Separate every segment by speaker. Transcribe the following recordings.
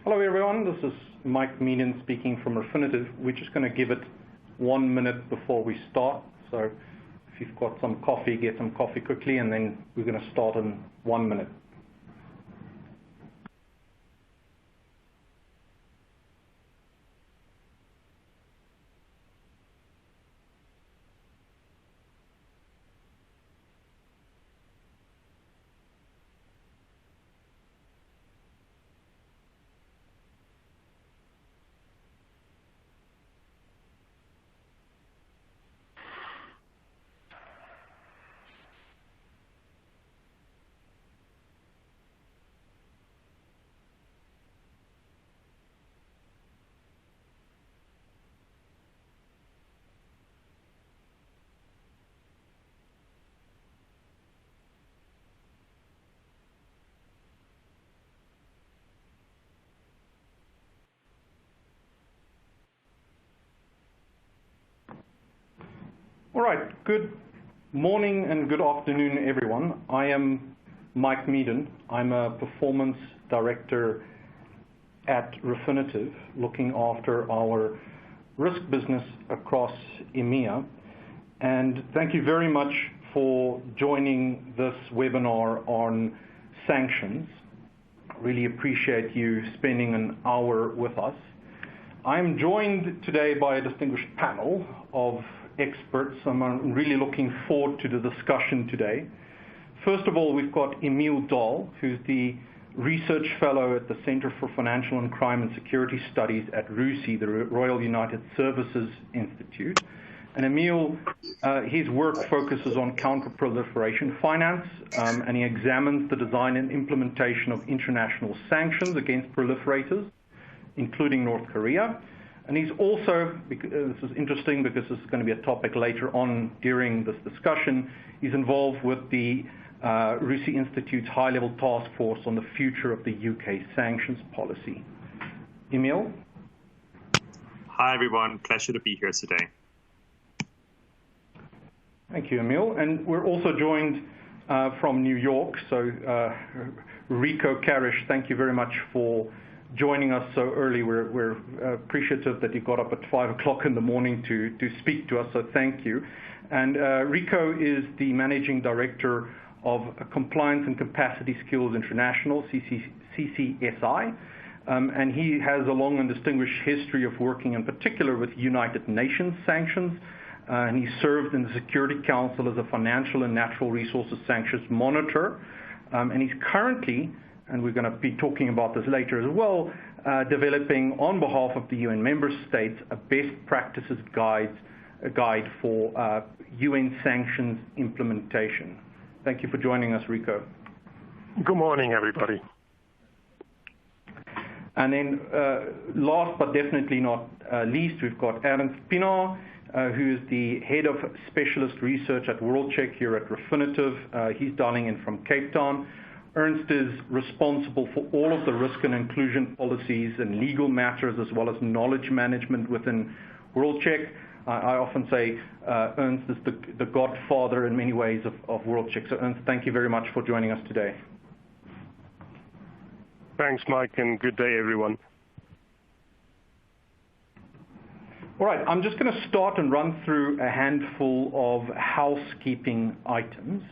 Speaker 1: Hello everyone, this is Mike Meaden speaking from Refinitiv. We're just going to give it 1 minute before we start. So if you've got some coffee, get some coffee quickly, and then we're going to start in 1 minute. All right, good morning and good afternoon, everyone. I am Mike Meaden. I'm a performance director at Refinitiv, looking after our risk business across EMEA. And thank you very much for joining this webinar on sanctions. Really appreciate you spending an hour with us. I'm joined today by a distinguished panel of experts. I'm really looking forward to the discussion today. First of all, we've got Emile Dahl, who's the Research Fellow at the Center for Financial and Crime and Security Studies at RUSI, the Royal United Services Institute. And Emile, his work focuses on counter-proliferation finance, and he examines the design and implementation of international sanctions against proliferators, including North Korea. And he's also, this is interesting because this is going to be a topic later on during this discussion, he's involved with the RUSI Institute's high-level task force on the future of the UK sanctions policy. Emile?
Speaker 2: Hi everyone, pleasure to be here today.
Speaker 1: Thank you, Emile. And we're also joined from New York, so Rico Karish, thank you very much for joining us so early. We're appreciative that you got up at 5 o'clock in the morning to speak to us, so thank you. And Rico is the Managing Director of Compliance and Capacity Skills International, CCSI, and he has a long and distinguished history of working in particular with United Nations sanctions, and he served in the Security Council as a financial and natural resources sanctions monitor, and he's currently, and we're going to be talking about this later as well, developing on behalf of the UN member states a best practices guide for UN sanctions implementation. Thank you for joining us, Rico.
Speaker 3: Good morning, everybody.
Speaker 1: And then last but definitely not least, we've got Ernst Pienaar, who is the Head of Specialist Research at WorldCheck here at Refinitiv. He's dialing in from Cape Town. Ernst is responsible for all of the risk and inclusion policies and legal matters, as well as knowledge management within WorldCheck. I often say Ernst is the godfather in many ways of WorldCheck. So Ernst, thank you very much for joining us today.
Speaker 3: Thanks, Mike, and good day, everyone.
Speaker 1: All right, I'm just going to start and run through a handful of housekeeping items.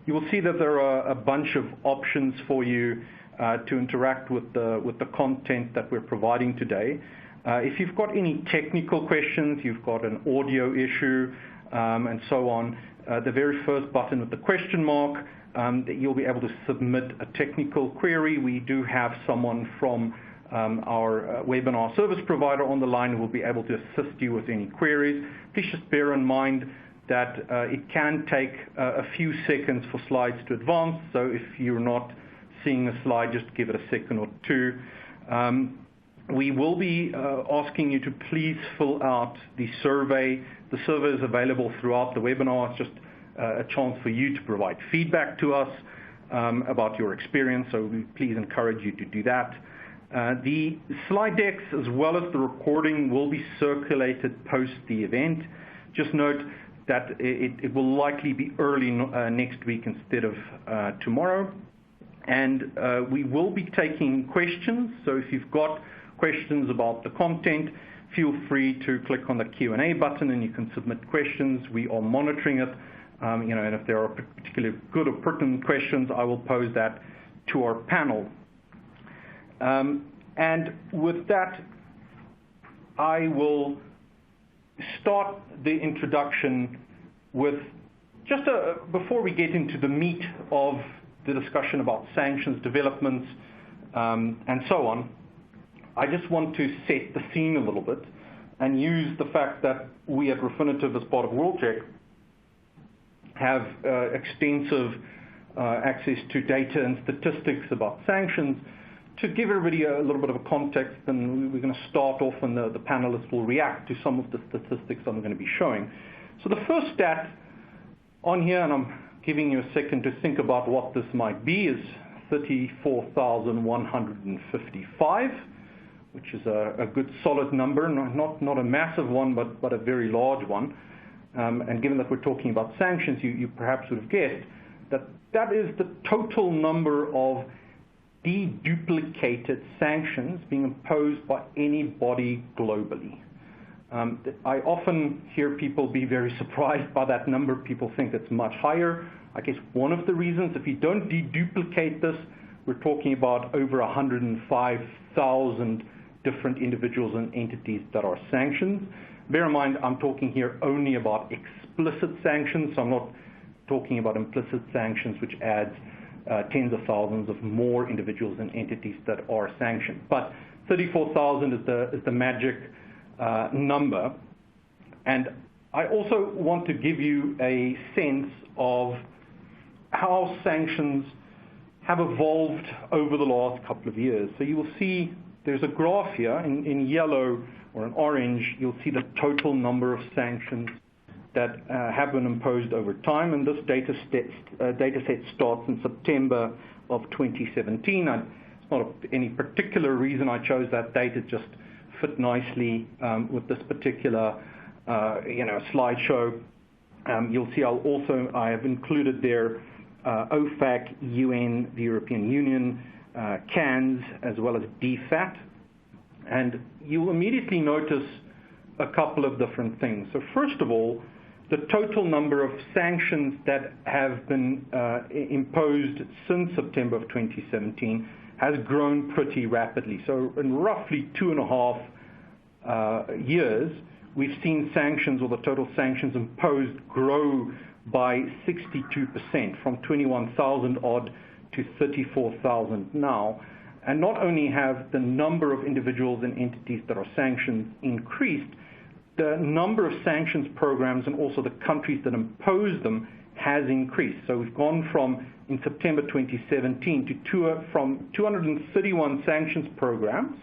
Speaker 1: You will see that there are a bunch of options for you to interact with the content that we're providing today. If you've got any technical questions, you've got an audio issue, and so on, the very first button with the question mark, you'll be able to submit a technical query. We do have someone from our webinar service provider on the line who will be able to assist you with any queries. Please just bear in mind that it can take a few seconds for slides to advance, so if you're not seeing a slide, just give it a second or two. We will be asking you to please fill out the survey. The survey is available throughout the webinar. It's just a chance for you to provide feedback to us about your experience, so we please encourage you to do that. The slide decks as well as the recording will be circulated post the event. Just note that it will likely be early next week instead of tomorrow. And we will be taking questions, so if you've got questions about the content, feel free to click on the Q&A button and you can submit questions. We are monitoring it, and if there are particularly good or pertinent questions, I will pose that to our panel. And with that, I will start the introduction with just before we get into the meat of the discussion about sanctions, developments, and so on, I just want to set the scene a little bit and use the fact that we at Refinitiv, as part of WorldCheck, have extensive access to data and statistics about sanctions to give everybody a little bit of a context, and we're going to start off and the panelists will react to some of the statistics I'm going to be showing. So the first stat on here, and I'm giving you a second to think about what this might be, is 34,155, which is a good solid number, not a massive one, but a very large one. And given that we're talking about sanctions, you perhaps would have guessed that that is the total number of deduplicated sanctions being imposed by any body globally. I often hear people be very surprised by that number. People think it's much higher. I guess one of the reasons, if you don't deduplicate this, we're talking about over 105,000 different individuals and entities that are sanctioned. Bear in mind, I'm talking here only about explicit sanctions, so I'm not talking about implicit sanctions, which adds tens of thousands of more individuals and entities that are sanctioned. But 34,000 is the magic number. And I also want to give you a sense of how sanctions have evolved over the last couple of years. So you will see there's a graph here in yellow or in orange. You'll see the total number of sanctions that have been imposed over time, and this data set starts in September of 2017. And it's not any particular reason I chose that date. It just fit nicely with this particular slideshow. You'll see I have included there OFAC, UN, the European Union, CANS, as well as DFAT. And you'll immediately notice a couple of different things. So first of all, the total number of sanctions that have been imposed since September of 2017 has grown pretty rapidly. So in roughly 2.5 years, we've seen sanctions, or the total sanctions imposed, grow by 62%, from 21,000 odd to 34,000 now. And not only have the number of individuals and entities that are sanctioned increased, the number of sanctions programs and also the countries that impose them has increased. So we've gone from, in September 2017, from 231 sanctions programs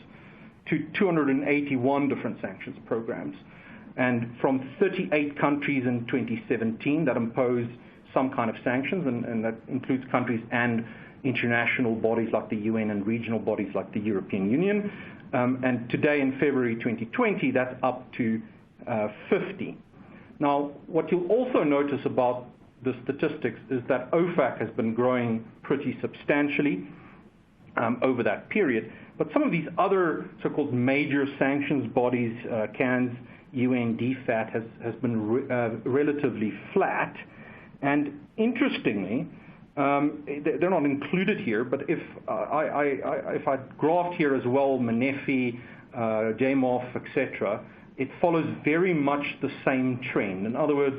Speaker 1: to 281 different sanctions programs, and from 38 countries in 2017 that impose some kind of sanctions, and that includes countries and international bodies like the UN and regional bodies like the European Union. And today, in February 2020, that's up to 50. Now, what you'll also notice about the statistics is that OFAC has been growing pretty substantially over that period. But some of these other so-called major sanctions bodies, CANS, UN, DFAT, has been relatively flat. And interestingly, they're not included here, but if I graphed here as well, Menefi, JMOF, etc., it follows very much the same trend. In other words,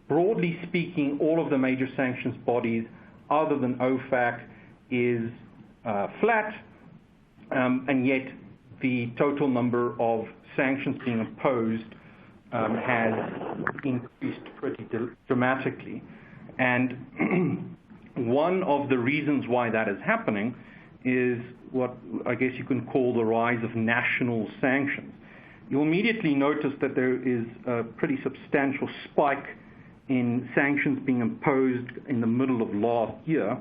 Speaker 1: broadly speaking, all of the major sanctions bodies, other than OFAC, is flat, and yet the total number of sanctions being imposed has increased pretty dramatically. And one of the reasons why that is happening is what I guess you can call the rise of national sanctions. You'll immediately notice that there is a pretty substantial spike in sanctions being imposed in the middle of last year.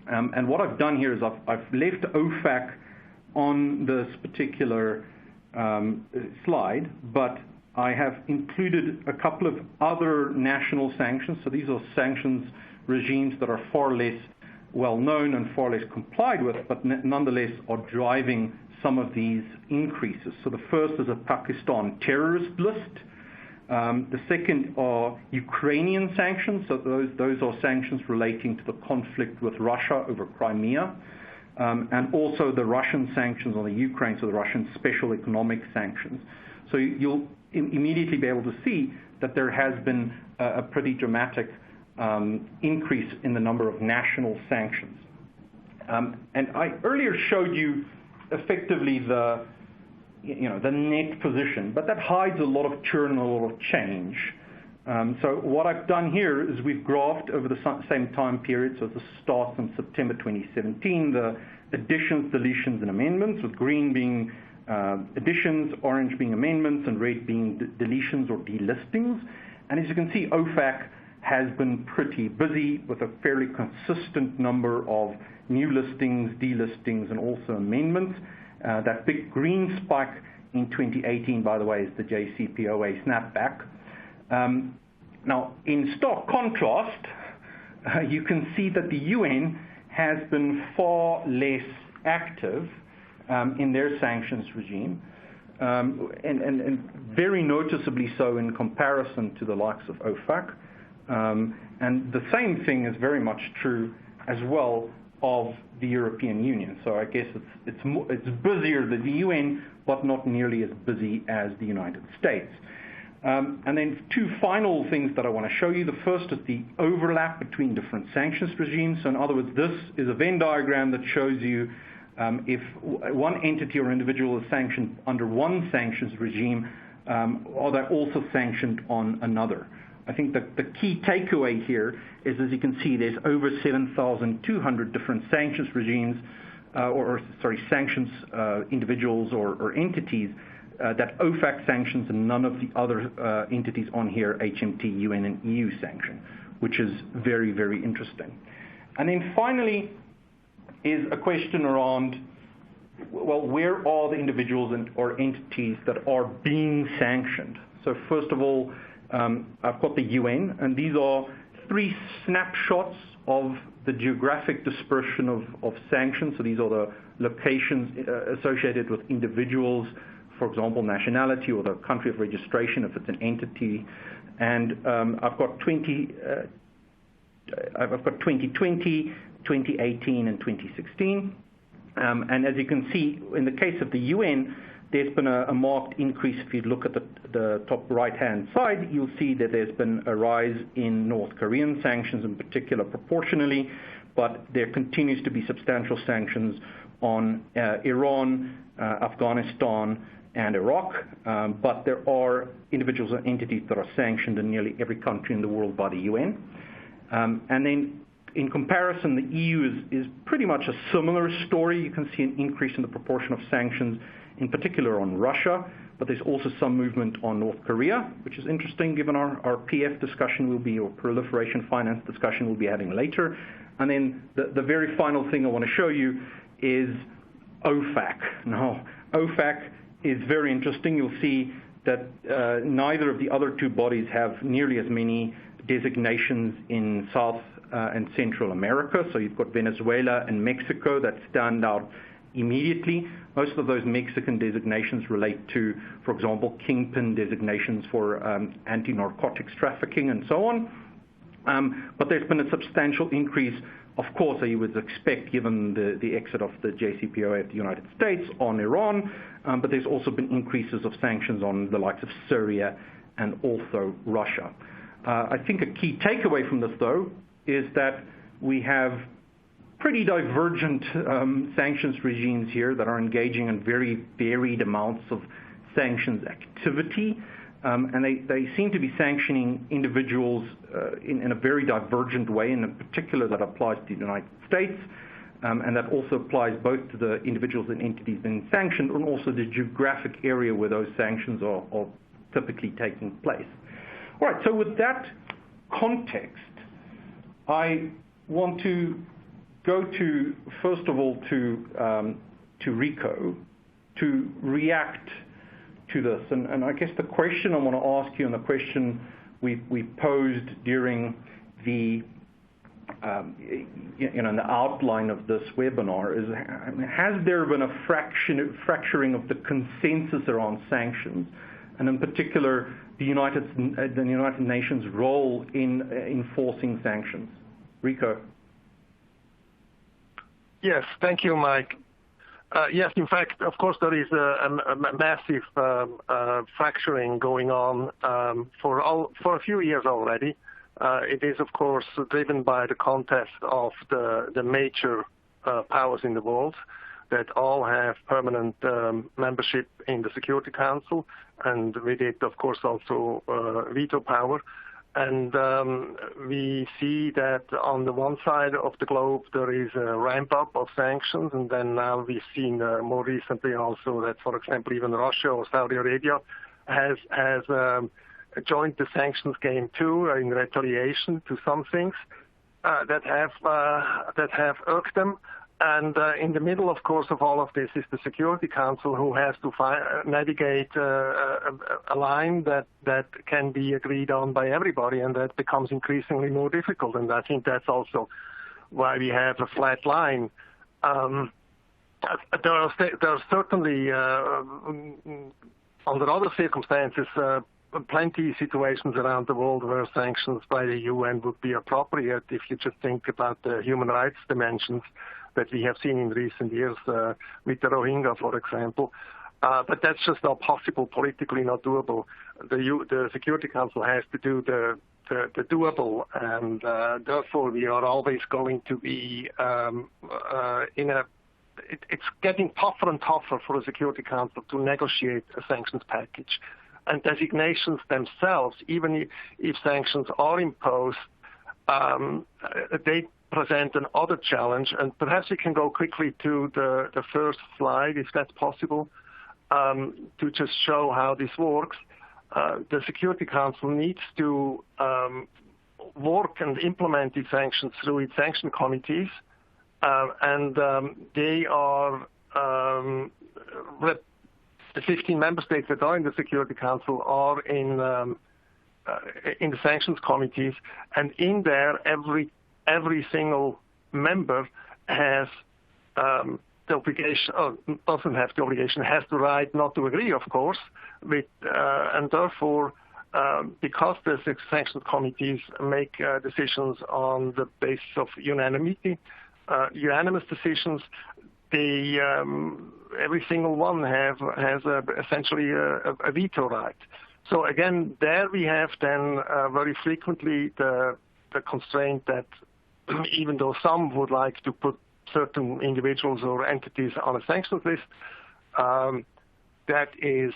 Speaker 1: And what I've done here is I've left OFAC on this particular slide, but I have included a couple of other national sanctions. So these are sanctions regimes that are far less well known and far less complied with, but nonetheless are driving some of these increases. So the first is a Pakistan terrorist list. The second are Ukrainian sanctions. So those are sanctions relating to the conflict with Russia over Crimea. And also the Russian sanctions on the Ukraine, so the Russian special economic sanctions. So you'll immediately be able to see that there has been a pretty dramatic increase in the number of national sanctions. And I earlier showed you effectively the net position, but that hides a lot of churn and a lot of change. So what I've done here is we've graphed over the same time period, so this starts from September 2017, the additions, deletions, and amendments, with green being additions, orange being amendments, and red being deletions or delistings. And as you can see, OFAC has been pretty busy with a fairly consistent number of new listings, delistings, and also amendments. That big green spike in 2018, by the way, is the JCPOA snapback. Now, in stark contrast, you can see that the UN has been far less active in their sanctions regime, and very noticeably so in comparison to the likes of OFAC. And the same thing is very much true as well of the European Union. So I guess it's busier than the UN, but not nearly as busy as the United States. And then two final things that I want to show you. The first is the overlap between different sanctions regimes. So in other words, this is a Venn diagram that shows you if one entity or individual is sanctioned under one sanctions regime, are they also sanctioned on another? I think that the key takeaway here is, as you can see, there's over 7,200 different sanctions regimes, sanctions individuals or entities that OFAC sanctions, and none of the other entities on here, HMT, UN, and EU sanction, which is very, very interesting. And then finally is a question around, well, where are the individuals or entities that are being sanctioned? So first of all, I've got the UN, and these are three snapshots of the geographic dispersion of sanctions. So these are the locations associated with individuals, for example, nationality or the country of registration if it's an entity. And I've got 2020, 2018, and 2016. And as you can see, in the case of the UN, there's been a marked increase. If you look at the top right-hand side, you'll see that there's been a rise in North Korean sanctions in particular proportionally, but there continues to be substantial sanctions on Iran, Afghanistan, and Iraq, but there are individuals and entities that are sanctioned in nearly every country in the world by the UN. And then in comparison, the EU is pretty much a similar story. You can see an increase in the proportion of sanctions, in particular on Russia, but there's also some movement on North Korea, which is interesting given our PF discussion or proliferation finance discussion we'll be having later. And then the very final thing I want to show you is OFAC. Now, OFAC is very interesting. You'll see that neither of the other two bodies have nearly as many designations in South and Central America. So you've got Venezuela and Mexico that stand out immediately. Most of those Mexican designations relate to, for example, kingpin designations for anti-narcotics trafficking and so on. But there's been a substantial increase, of course, you would expect given the exit of the JCPOA of the United States on Iran, but there's also been increases of sanctions on the likes of Syria and also Russia. I think a key takeaway from this, though, is that we have pretty divergent sanctions regimes here that are engaging in very varied amounts of sanctions activity. And they seem to be sanctioning individuals in a very divergent way, and in particular that applies to the United States, and that also applies both to the individuals and entities being sanctioned and also the geographic area where those sanctions are typically taking place. All right, so with that context, I want to go to, first of all, to Rico to react to this. And I guess the question I want to ask you, and the question we posed during the in the outline of this webinar is, has there been a fracturing of the consensus around sanctions, and in particular the United Nations role in enforcing sanctions? Rico.
Speaker 3: Yes, thank you, Mike. Yes, in fact, of course, there is a massive fracturing going on for a few years already. It is, of course, driven by the contest of the major powers in the world that all have permanent membership in the Security Council, and with it, of course, also veto power. And we see that on the one side of the globe, there is a ramp-up of sanctions, and then now we've seen more recently also that, for example, even Russia or Saudi Arabia has joined the sanctions game too, in retaliation to some things that have irked them. And in the middle, of course, of all of this is the Security Council, who has to navigate a line that can be agreed on by everybody, and that becomes increasingly more difficult. And I think that's also why we have a flat line. There are certainly, under other circumstances, plenty situations around the world where sanctions by the UN would be appropriate if you just think about the human rights dimensions that we have seen in recent years with the Rohingya, for example. But that's just not possible, politically not doable. The Security Council has to do the doable, and therefore we are always going to be it's getting tougher and tougher for the Security Council to negotiate a sanctions package. And designations themselves, even if sanctions are imposed, they present another challenge. And perhaps we can go quickly to the first slide, if that's possible, to just show how this works. The Security Council needs to work and implement these sanctions through its sanction committees, and they are the 15 member states that are in the Security Council are in the sanctions committees, and in there, every single member has the obligation, doesn't have the obligation, has the right not to agree, of course, with, and therefore, because the sanctions committees make decisions on the basis of unanimity, unanimous decisions, they every single one has essentially a veto right. So again, there we have then very frequently the constraint that even though some would like to put certain individuals or entities on a sanctions list, that is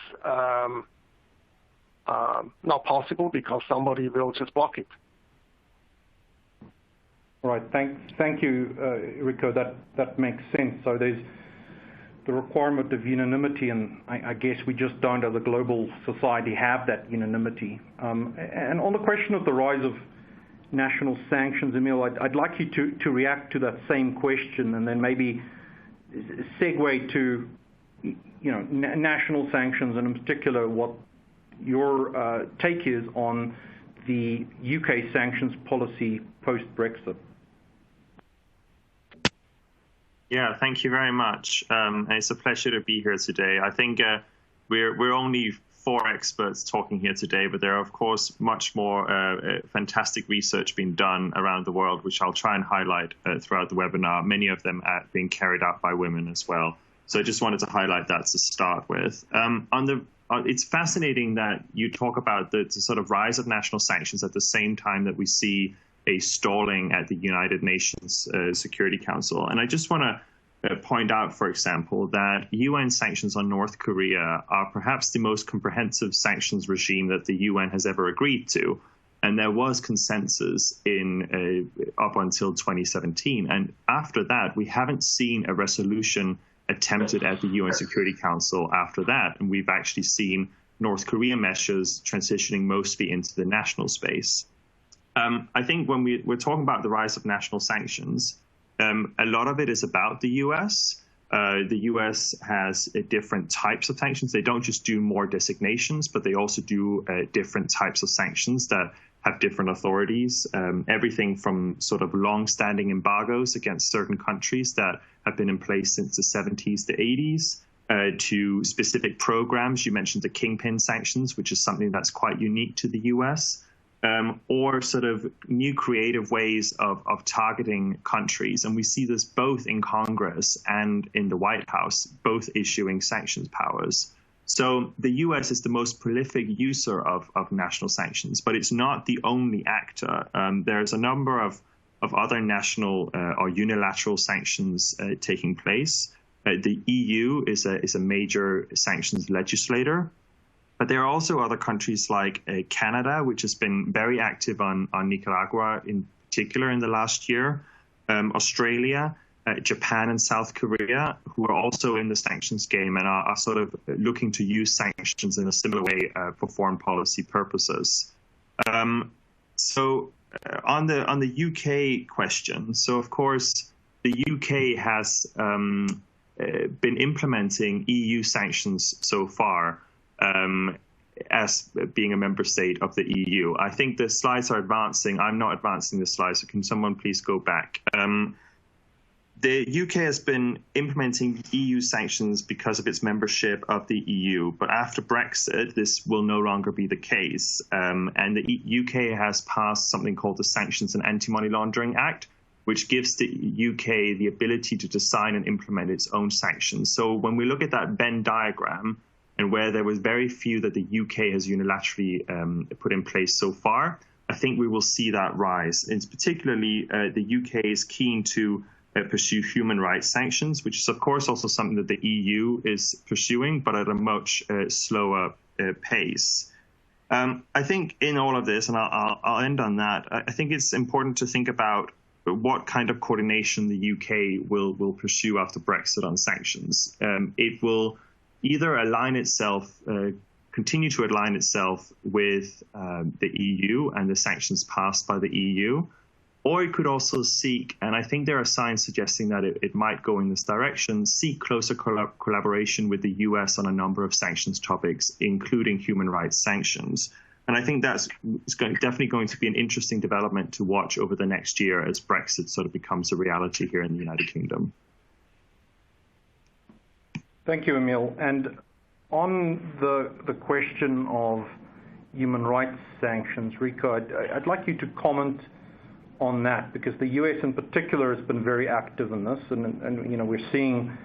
Speaker 3: not possible because somebody will just block it.
Speaker 1: Right. Thank you, Rico. That makes sense. So there's the requirement of unanimity, and I guess we just don't, as a global society, have that unanimity. And on the question of the rise of national sanctions, Emil, I'd like you to react to that same question, and then maybe segue to national sanctions, and in particular what your take is on the UK sanctions policy post-Brexit.
Speaker 2: Yeah, thank you very much. And it's a pleasure to be here today. I think we're only 4 experts talking here today, but there are, of course, much more fantastic research being done around the world, which I'll try and highlight throughout the webinar, many of them being carried out by women as well. So I just wanted to highlight that to start with. It's fascinating that you talk about the sort of rise of national sanctions at the same time that we see a stalling at the United Nations Security Council. And I just want to point out, for example, that UN sanctions on North Korea are perhaps the most comprehensive sanctions regime that the UN has ever agreed to. And there was consensus up until 2017. And after that, we haven't seen a resolution attempted at the UN Security Council after that. And we've actually seen North Korean measures transitioning mostly into the national space. I think when we're talking about the rise of national sanctions, a lot of it is about the U.S. The U.S. has different types of sanctions. They don't just do more designations, but they also do different types of sanctions that have different authorities. Everything from sort of long-standing embargoes against certain countries that have been in place since the 70s to 80s, to specific programs. You mentioned the kingpin sanctions, which is something that's quite unique to the US, or sort of new creative ways of targeting countries. And we see this both in Congress and in the White House, both issuing sanctions powers. So the US is the most prolific user of national sanctions, but it's not the only actor. There's a number of other national or unilateral sanctions taking place. The EU is a major sanctions legislator, but there are also other countries like Canada, which has been very active on Nicaragua in particular in the last year, Australia, Japan and South Korea, who are also in the sanctions game and are sort of looking to use sanctions in a similar way for foreign policy purposes. So on the UK question, so of course the UK has been implementing EU sanctions so far as being a member state of the EU. I think the slides are advancing. I'm not advancing the slides, so can someone please go back? The UK has been implementing EU sanctions because of its membership of the EU, but after Brexit, this will no longer be the case. And the UK has passed something called the Sanctions and Anti-Money Laundering Act, which gives the UK the ability to design and implement its own sanctions. So when we look at that Venn diagram, and where there was very few that the UK has unilaterally put in place so far, I think we will see that rise. And particularly, the UK is keen to pursue human rights sanctions, which is, of course, also something that the EU is pursuing, but at a much slower pace. I think in all of this, and I'll end on that, I think it's important to think about what kind of coordination the UK will pursue after Brexit on sanctions. It will either continue to align itself with the EU and the sanctions passed by the EU, or it could also seek, and I think there are signs suggesting that it might go in this direction, seek closer collaboration with the US on a number of sanctions topics, including human rights sanctions. And I think that's definitely going to be an interesting development to watch over the next year as Brexit sort of becomes a reality here in the United Kingdom.
Speaker 1: Thank you, Emil. And on the question of human rights sanctions, Rico, I'd like you to comment on that, because the US in particular has been very active in this, and you know, we're seeing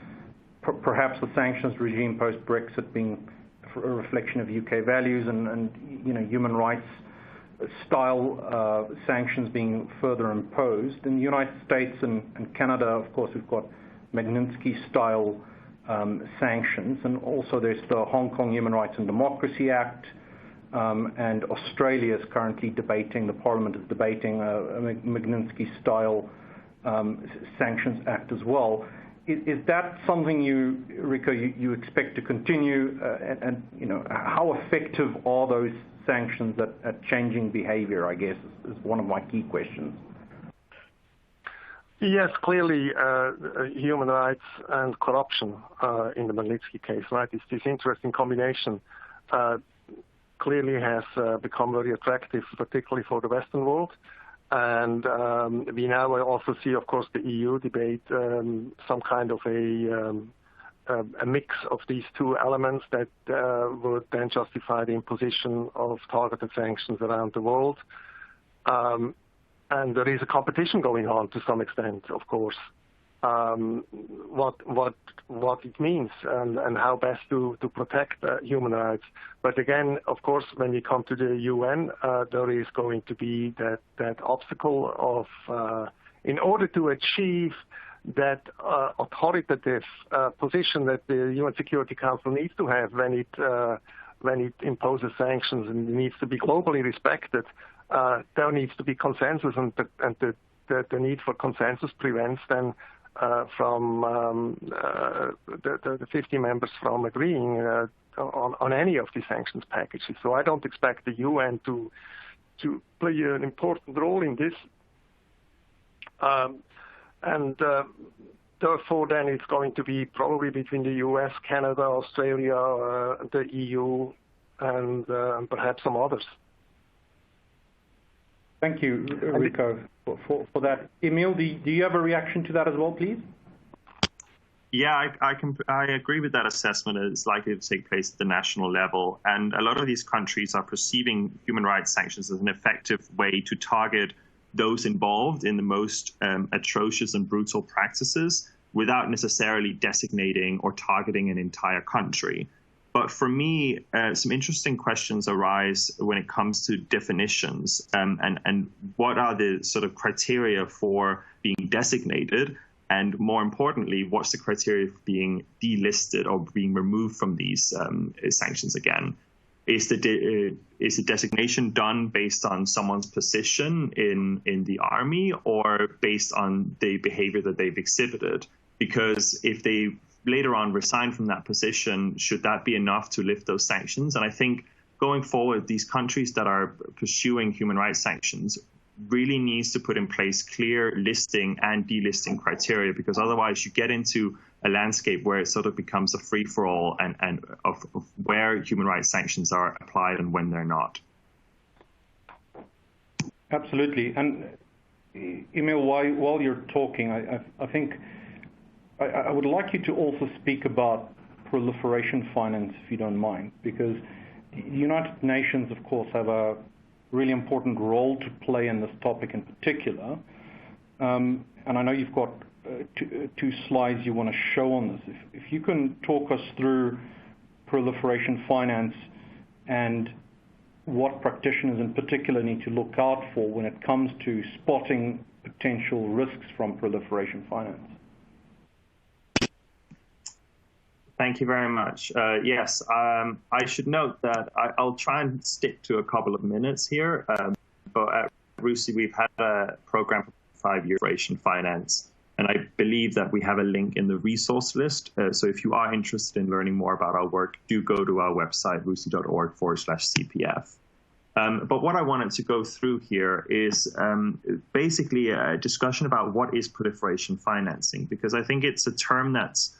Speaker 1: perhaps the sanctions regime post-Brexit being a reflection of UK values, and you know, human rights style sanctions being further imposed. In the United States and Canada, of course, we've got Magnitsky style sanctions, and also there's the Hong Kong Human Rights and Democracy Act, and Australia is currently debating, the Parliament is debating a Magnitsky style sanctions act as well. Is that something Rico, you expect to continue, and you know, how effective are those sanctions at changing behavior, I guess, is one of my key questions.
Speaker 3: Yes, clearly, human rights and corruption in the Magnitsky case, right? It's this interesting combination. Clearly has become very attractive, particularly for the Western world. And we now also see, of course, the EU debate some kind of a mix of these two elements that would then justify the imposition of targeted sanctions around the world. And there is a competition going on to some extent, of course, what it means and how best to protect human rights. But again, of course, when you come to the UN, there is going to be that obstacle of, in order to achieve that authoritative position that the UN Security Council needs to have when it imposes sanctions and it needs to be globally respected, there needs to be consensus, and the need for consensus prevents then from the 50 members from agreeing on any of the sanctions packages. So I don't expect the UN to play an important role in this. And therefore, then it's going to be probably between the US, Canada, Australia, the EU, and perhaps some others.
Speaker 1: Thank you, Rico, for that. Emil, do you have a reaction to that as well, please?
Speaker 2: Yeah, I agree with that assessment. It's likely to take place at the national level. And a lot of these countries are perceiving human rights sanctions as an effective way to target those involved in the most atrocious and brutal practices without necessarily designating or targeting an entire country. But for me, some interesting questions arise when it comes to definitions and what are the sort of criteria for being designated, and more importantly, what's the criteria for being delisted or being removed from these sanctions again? Is the designation done based on someone's position in the army or based on the behavior that they've exhibited? Because if they later on resign from that position, should that be enough to lift those sanctions? And I think going forward, these countries that are pursuing human rights sanctions really needs to put in place clear listing and delisting criteria, because otherwise you get into a landscape where it sort of becomes a free-for-all and of where human rights sanctions are applied and when they're not.
Speaker 1: Absolutely. And Emil, while you're talking, I think I would like you to also speak about proliferation finance, if you don't mind, because the United Nations, of course, have a really important role to play in this topic in particular. And I know you've got two slides you want to show on this. If you can talk us through proliferation finance and what practitioners in particular need to look out for when it comes to spotting potential risks from proliferation finance.
Speaker 2: Thank you very much. Yes, I should note that I'll try and stick to a couple of minutes here. But at RUSI, we've had a program for 5 years, proliferation finance, and I believe that we have a link in the resource list. So if you are interested in learning more about our work, do go to our website, rusi.org/CPF. But what I wanted to go through here is basically a discussion about what is proliferation financing, because I think it's a term that's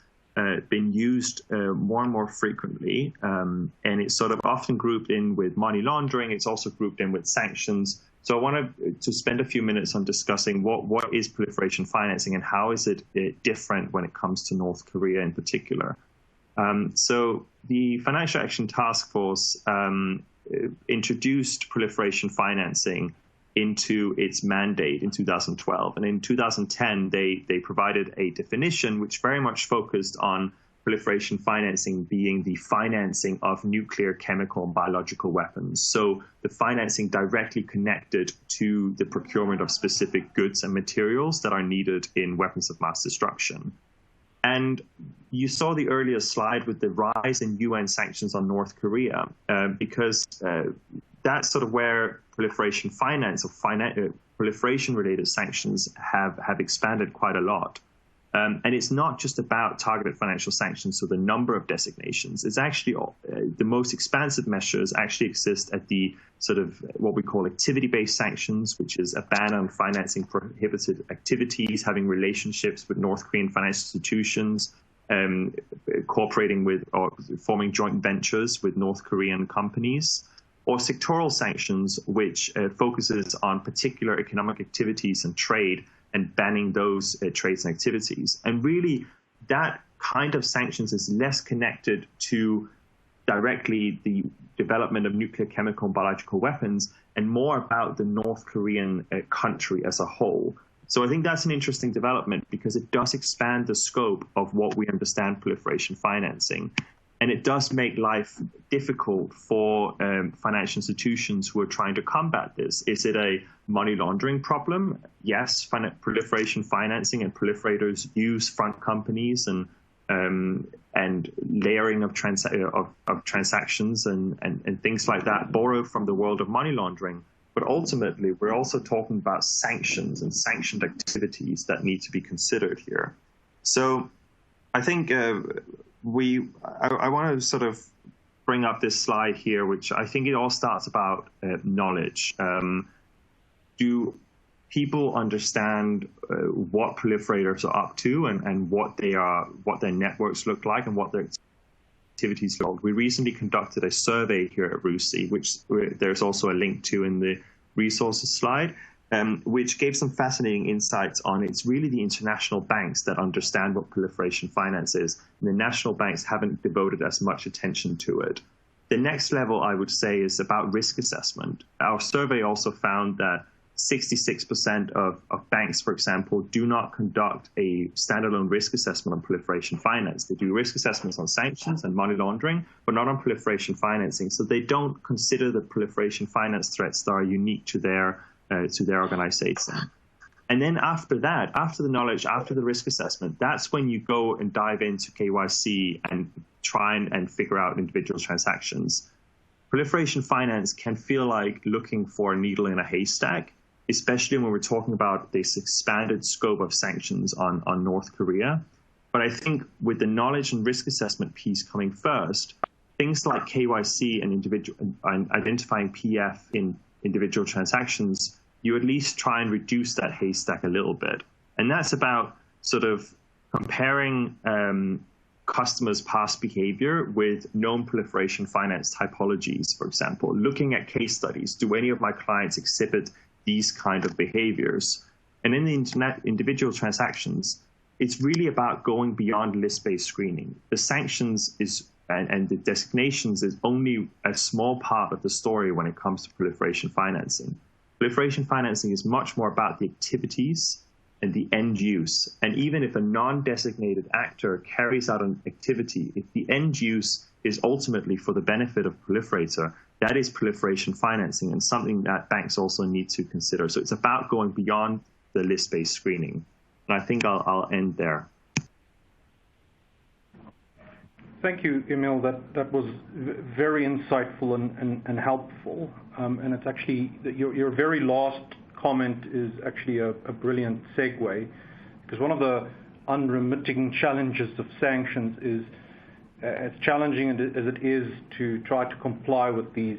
Speaker 2: been used more and more frequently, and it's sort of often grouped in with money laundering. It's also grouped in with sanctions. So I wanted to spend a few minutes on discussing what is proliferation financing and how is it different when it comes to North Korea in particular. So the Financial Action Task Force introduced proliferation financing into its mandate in 2012. And in 2010, they provided a definition which very much focused on proliferation financing being the financing of nuclear, chemical, and biological weapons. So the financing directly connected to the procurement of specific goods and materials that are needed in weapons of mass destruction. And you saw the earlier slide with the rise in UN sanctions on North Korea, because that's sort of where proliferation finance or proliferation-related sanctions have expanded quite a lot. And it's not just about targeted financial sanctions, so the number of designations. It's actually the most expansive measures actually exist at the sort of what we call activity-based sanctions, which is a ban on financing prohibited activities, having relationships with North Korean financial institutions, cooperating with or forming joint ventures with North Korean companies, or sectoral sanctions, which focuses on particular economic activities and trade and banning those trades and activities. And really, that kind of sanctions is less connected to directly the development of nuclear, chemical, and biological weapons, and more about the North Korean country as a whole. So I think that's an interesting development because it does expand the scope of what we understand proliferation financing. And it does make life difficult for financial institutions who are trying to combat this. Is it a money laundering problem? Yes, proliferation financing and proliferators use front companies and layering of transactions and things like that, borrowed from the world of money laundering. But ultimately, we're also talking about sanctions and sanctioned activities that need to be considered here. So I think I want to sort of bring up this slide here, which I think it all starts about knowledge. Do people understand what proliferators are up to and what their networks look like and what their activities look like? We recently conducted a survey here at RUSI, which there's also a link to in the resources slide, which gave some fascinating insights on it's really the international banks that understand what proliferation finance is, and the national banks haven't devoted as much attention to it. The next level, I would say, is about risk assessment. Our survey also found that 66% of banks, for example, do not conduct a standalone risk assessment on proliferation finance. They do risk assessments on sanctions and money laundering, but not on proliferation financing. So they don't consider the proliferation finance threats that are unique to their organization. And then after that, after the knowledge, after the risk assessment, that's when you go and dive into KYC and try and figure out individual transactions. Proliferation finance can feel like looking for a needle in a haystack, especially when we're talking about this expanded scope of sanctions on North Korea. But I think with the knowledge and risk assessment piece coming first, things like KYC and identifying PF in individual transactions, you at least try and reduce that haystack a little bit. And that's about sort of comparing customers' past behavior with known proliferation finance typologies, for example, looking at case studies. Do any of my clients exhibit these kind of behaviors? And in the individual transactions, it's really about going beyond list-based screening. The sanctions and the designations is only a small part of the story when it comes to proliferation financing. Proliferation financing is much more about the activities and the end use. And even if a non-designated actor carries out an activity, if the end use is ultimately for the benefit of proliferator, that is proliferation financing and something that banks also need to consider. So it's about going beyond the list-based screening. And I think I'll end there.
Speaker 1: Thank you, Emil. That was very insightful and helpful. And it's actually, your very last comment is actually a brilliant segue, because one of the unremitting challenges of sanctions is, as challenging as it is to try to comply with these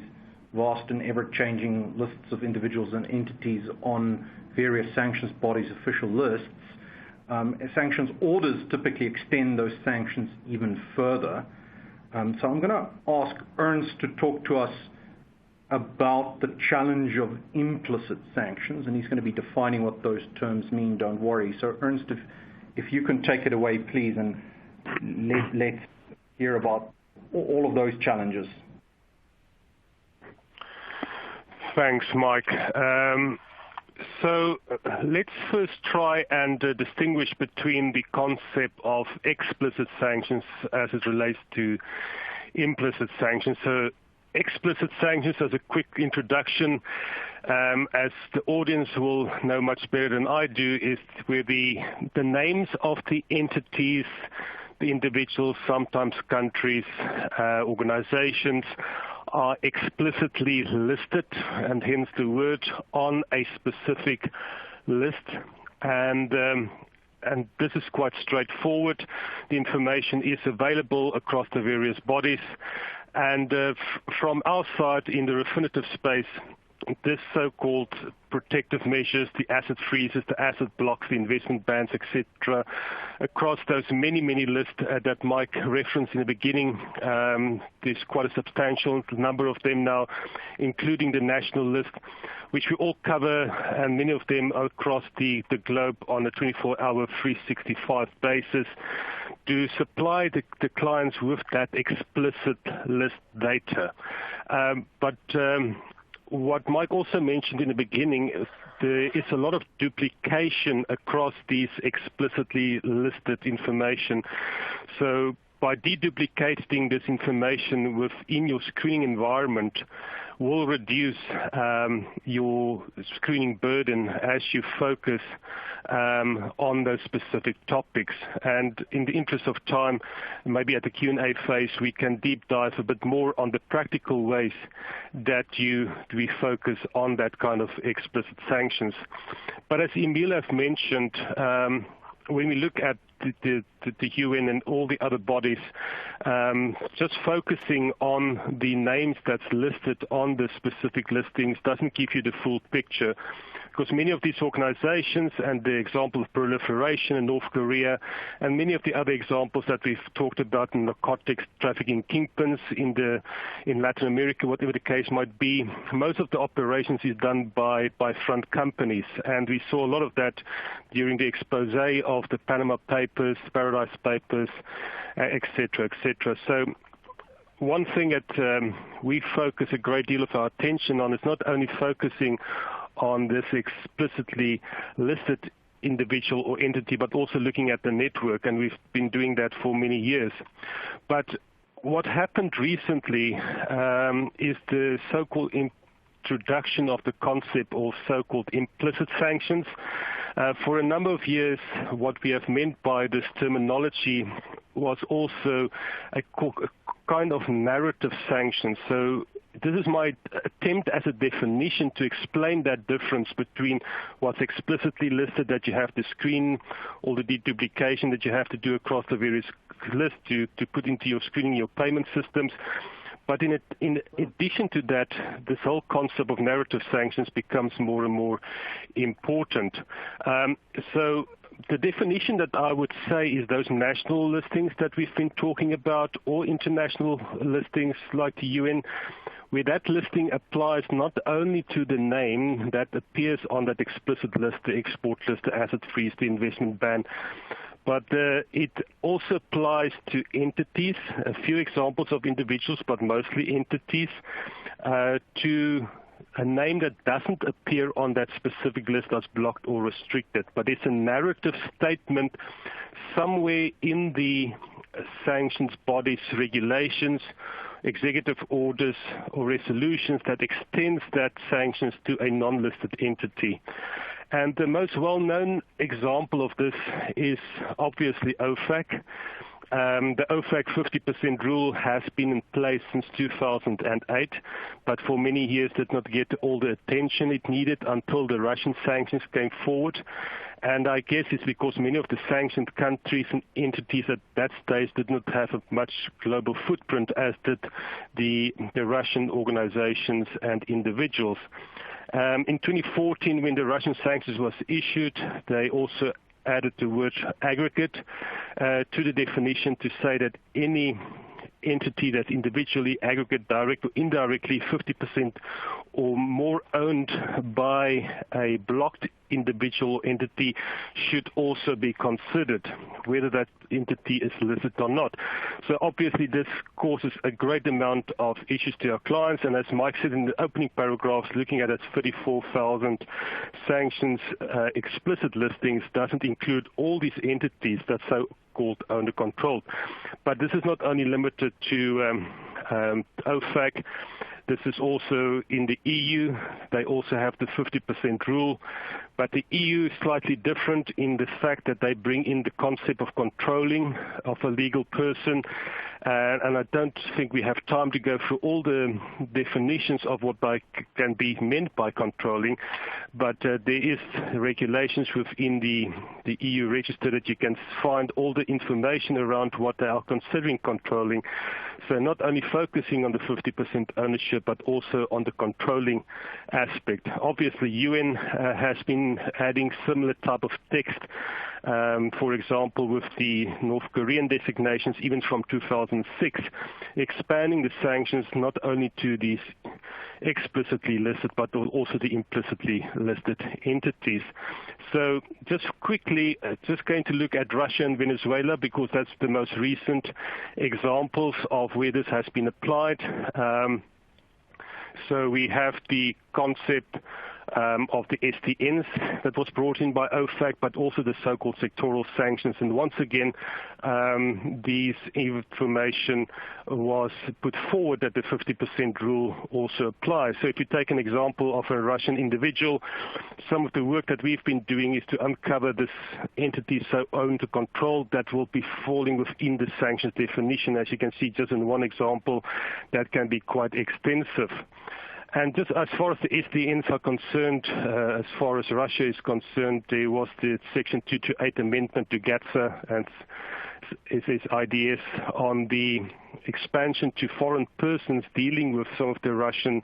Speaker 1: vast and ever-changing lists of individuals and entities on various sanctions bodies' official lists, sanctions orders typically extend those sanctions even further. So I'm going to ask Ernst to talk to us about the challenge of implicit sanctions, and he's going to be defining what those terms mean, don't worry. So Ernst, if you can take it away, please, and let's hear about all of those challenges.
Speaker 3: Thanks, Mike. So let's first try and distinguish between the concept of explicit sanctions as it relates to implicit sanctions. So explicit sanctions, as a quick introduction, as the audience will know much better than I do, is where the names of the entities, the individuals, sometimes countries, organizations, are explicitly listed, and hence the word, on a specific list. And this is quite straightforward. The information is available across the various bodies. And from our side in the Refinitiv space, this so-called protective measures, the asset freezes, the asset blocks, the investment bans, etc., across those many lists that Mike referenced in the beginning, there's quite a substantial number of them now, including the national list, which we all cover, and many of them are across the globe on a 24-hour 365 basis, to supply the clients with that explicit list data. But what Mike also mentioned in the beginning is there is a lot of duplication across these explicitly listed information. So by deduplicating this information within your screening environment will reduce your screening burden as you focus on those specific topics. And in the interest of time, maybe at the Q&A phase, we can deep dive a bit more on the practical ways that we focus on that kind of explicit sanctions. But as Emil has mentioned, when we look at the UN and all the other bodies, just focusing on the names that's listed on the specific listings doesn't give you the full picture. because many of these organizations, and the example of proliferation in North Korea, and many of the other examples that we've talked about in narcotics trafficking kingpins in Latin America, whatever the case might be, most of the operations is done by front companies, and we saw a lot of that during the expose of the Panama Papers, Paradise Papers, et cetera, et cetera. So one thing that we focus a great deal of our attention on is not only focusing on this explicitly listed individual or entity, but also looking at the network, and we've been doing that for many years. But what happened recently is the so-called introduction of the concept of so-called implicit sanctions. For a number of years, what we have meant by this terminology was also a kind of narrative sanction. So this is my attempt as a definition to explain that difference between what's explicitly listed, that you have to screen, all the deduplication that you have to do across the various lists to put into your screening, your payment systems. But in addition to that, this whole concept of narrative sanctions becomes more and more important. So the definition that I would say is those national listings that we've been talking about, or international listings like the UN, where that listing applies not only to the name that appears on that explicit list, the export list, the asset freeze, the investment ban, but it also applies to entities, a few examples of individuals, but mostly entities, to a name that doesn't appear on that specific list as blocked or restricted, but it's a narrative statement somewhere in the sanctions body's regulations, executive orders or resolutions that extends that sanctions to a non-listed entity. And the most well-known example of this is obviously OFAC. The OFAC 50% rule has been in place since 2008, but for many years did not get all the attention it needed until the Russian sanctions came forward. And I guess it's because many of the sanctioned countries and entities at that stage did not have a much global footprint as did the Russian organizations and individuals. In 2014, when the Russian sanctions was issued, they also added the word aggregate to the definition to say that any entity that's individually, aggregate, direct or indirectly 50% or more owned by a blocked individual entity should also be considered, whether that entity is listed or not. So obviously this causes a great amount of issues to our clients, and as Mike said in the opening paragraphs, looking at its 34,000 sanctions explicit listings doesn't include all these entities that so-called owned and controlled. But this is not only limited to OFAC. This is also in the EU. They also have the 50% rule. But the EU is slightly different in the fact that they bring in the concept of controlling of a legal person. And I don't think we have time to go through all the definitions of what can be meant by controlling. But there is regulations within the EU register that you can find all the information around what they are considering controlling. So not only focusing on the 50% ownership, but also on the controlling aspect. Obviously, UN has been adding similar type of text, for example, with the North Korean designations, even from 2006, expanding the sanctions not only to these explicitly listed, but also the implicitly listed entities. So just quickly, just going to look at Russia and Venezuela, because that's the most recent examples of where this has been applied. So we have the concept of the SDNs that was brought in by OFAC, but also the so-called sectoral sanctions. And once again, these information was put forward that the 50% rule also applies. So if you take an example of a Russian individual, some of the work that we've been doing is to uncover this entity so owned or controlled that will be falling within the sanctions definition. As you can see, just in one example, that can be quite extensive. And just as far as the SDNs are concerned, as far as Russia is concerned, there was the Section 228 amendment to GATSA and its IDS on the expansion to foreign persons dealing with some of the Russian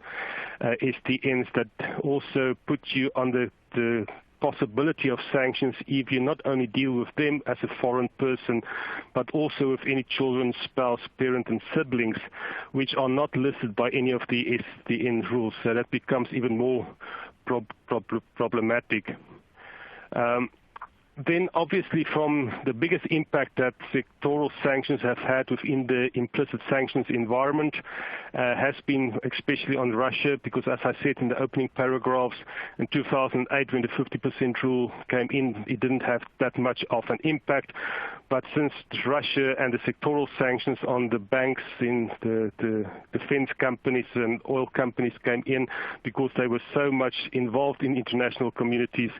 Speaker 3: SDNs that also put you on the the possibility of sanctions if you not only deal with them as a foreign person, but also with any children, spouse, parent, and siblings, which are not listed by any of the SDN rules. So that becomes even more problematic. Then obviously from the biggest impact that sectoral sanctions have had within the implicit sanctions environment has been especially on Russia, because as I said in the opening paragraphs, in 2008 when the 50% rule came in, it didn't have that much of an impact. But since Russia and the sectoral sanctions on the banks, in the defense companies and oil companies came in, because they were so much involved in international communities,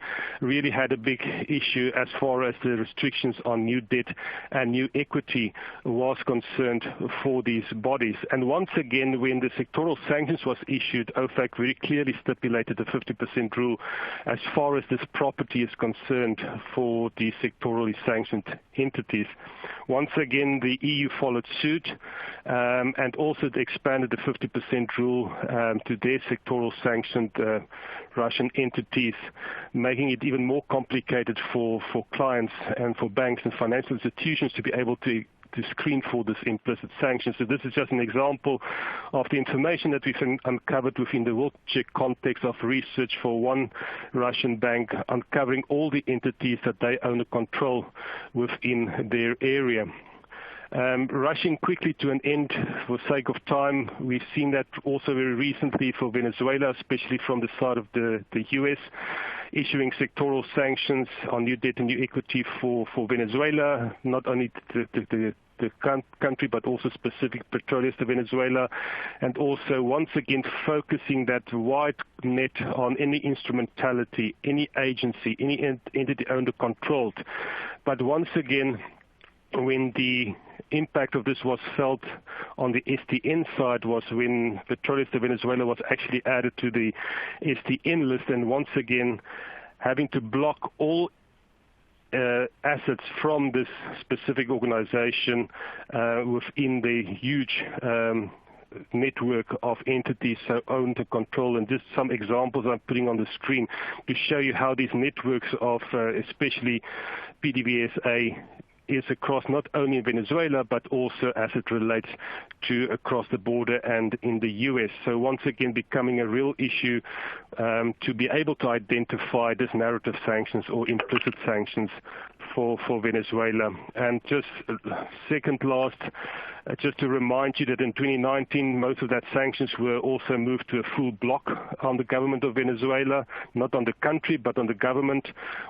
Speaker 3: really had a big issue as far as the restrictions on new debt and new equity was concerned for these bodies. And once again, when the sectoral sanctions was issued, OFAC very clearly stipulated the 50% rule as far as this property is concerned for the sectorally sanctioned entities. Once again, the EU followed suit and also expanded the 50% rule to their sectoral sanctioned Russian entities, making it even more complicated for clients and for banks and financial institutions to be able to screen for this implicit sanction. So this is just an example of the information that we've uncovered within the world check context of research for one Russian bank, uncovering all the entities that they own or control within their area. Rushing quickly to an end for sake of time, we've seen that also very recently for Venezuela, especially from the side of the US, issuing sectoral sanctions on new debt and new equity for Venezuela, not only the country, but also specific Petroleum to Venezuela, and also once again focusing that wide net on any instrumentality, any agency, any entity owned or controlled. But once again, when the impact of this was felt on the SDN side was when Petroleum de Venezuela was actually added to the SDN list, and once again having to block all assets from this specific organization within the huge network of entities so owned and controlled. And just some examples I'm putting on the screen to show you how these networks of especially PDVSA is across not only in Venezuela, but also as it relates to across the border and in the U.S. So once again, becoming a real issue to be able to identify this narrative sanctions or implicit sanctions for Venezuela. And just second last, just to remind you that in 2019, most of that sanctions were also moved to a full block on the government of Venezuela, not on the country, but on the government.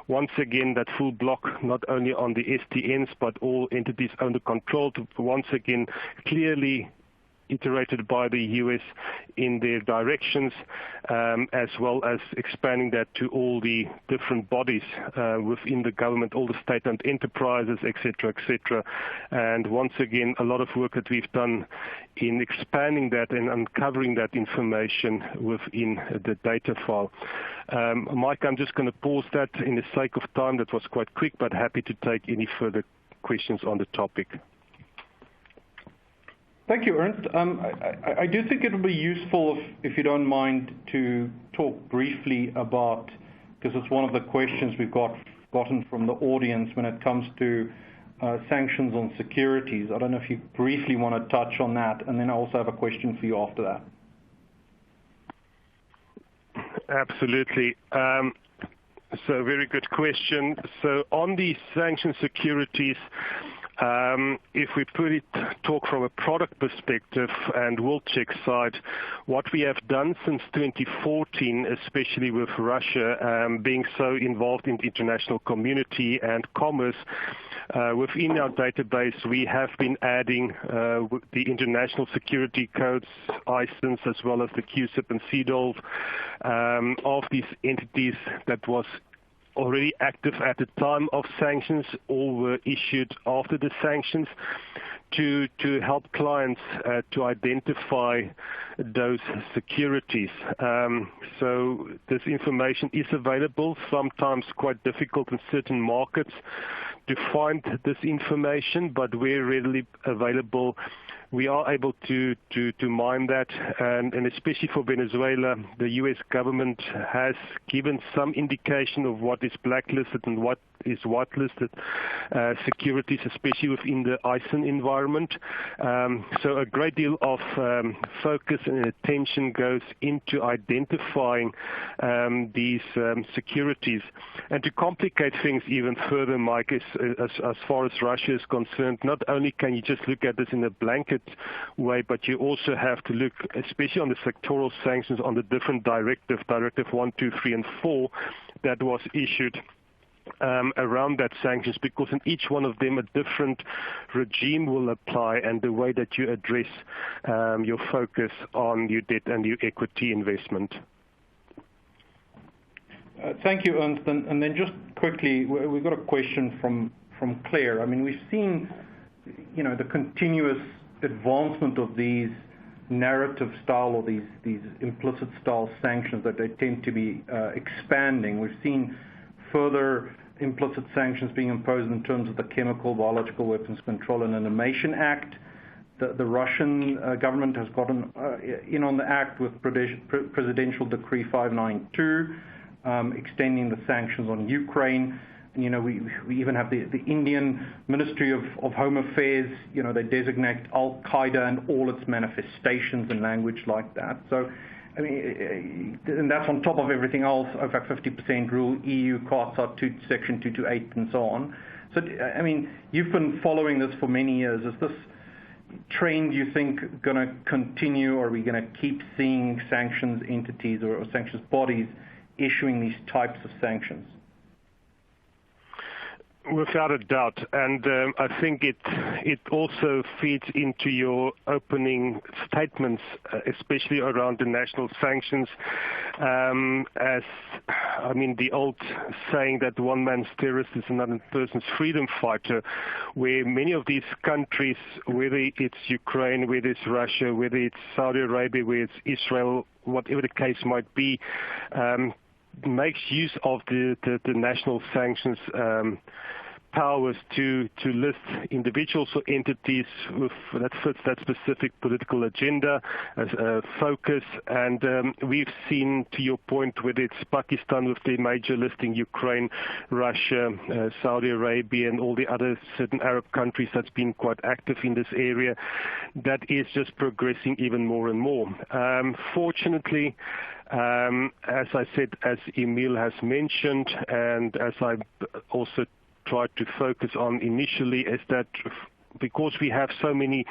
Speaker 3: Once again, that full block, not only on the SDNs, but all entities under control, once again, clearly iterated by the U.S. in their directions, as well as expanding that to all the different bodies within the government, all the state-owned enterprises, etc., etc. And once again, a lot of work that we've done in expanding that and uncovering that information within the data file. Mike, I'm just going to pause that in the sake of time. That was quite quick, but happy to take any further questions on the topic.
Speaker 1: Thank you, Ernst. I do think it would be useful, if you don't mind, to talk briefly about, because it's one of the questions we've gotten from the audience when it comes to sanctions on securities. I don't know if you briefly want to touch on that, and then I also have a question for you after that.
Speaker 3: Absolutely. So very good question. So on the sanctioned securities, if we talk from a product perspective and world check side, what we have done since 2014, especially with Russia being so involved in the international community and commerce, within our database we have been adding the international security codes, ISINs, as well as the QSIP and CDOL of these entities that was already active at the time of sanctions or were issued after the sanctions, to help clients to identify those securities. So this information is available, sometimes quite difficult in certain markets to find this information, but we're readily available. We are able to mine that, and especially for Venezuela, the U.S. government has given some indication of what is blacklisted and what is whitelisted securities, especially within the ISIN environment. So a great deal of focus and attention goes into identifying these securities. And to complicate things even further, Mike, as far as Russia is concerned, not only can you just look at this in a blanket way, but you also have to look, especially on the sectoral sanctions, on the different directives, Directive 1, 2, 3, and 4, that was issued around that sanctions, because in each one of them a different regime will apply, and the way that you address your focus on your debt and your equity investment.
Speaker 1: Thank you, Ernst. And then just quickly, we've got a question from Claire. I mean, we've seen, the continuous advancement of these narrative style or these implicit style sanctions, that they tend to be expanding. We've seen further implicit sanctions being imposed in terms of the Chemical, Biological Weapons Control and Elimination Act. The Russian government has gotten in on the act with Presidential Decree 592, extending the sanctions on Ukraine. And, we even have the Indian Ministry of Home Affairs. They designate Al-Qaeda and all its manifestations and language like that. So, I mean, and that's on top of everything else, OFAC 50% rule, EU CARTSAR Section 228, and so on. So, I mean, you've been following this for many years. Is this trend, you think, going to continue, or are we going to keep seeing sanctions entities or sanctions bodies issuing these types of sanctions?
Speaker 3: Without a doubt, and I think it also feeds into your opening statements, especially around the national sanctions. The old saying that one man's terrorist is another person's freedom fighter, where many of these countries, whether it's Ukraine, whether it's Russia, whether it's Saudi Arabia, whether it's Israel, whatever the case might be, makes use of the national sanctions powers to list individuals or entities that fits that specific political agenda as a focus. And we've seen, to your point, whether it's Pakistan with the major listing, Ukraine, Russia, Saudi Arabia, and all the other certain Arab countries that's been quite active in this area, that is just progressing even more and more. Fortunately, as I said, as Emil has mentioned, and as I also tried to focus on initially, is that because we have so many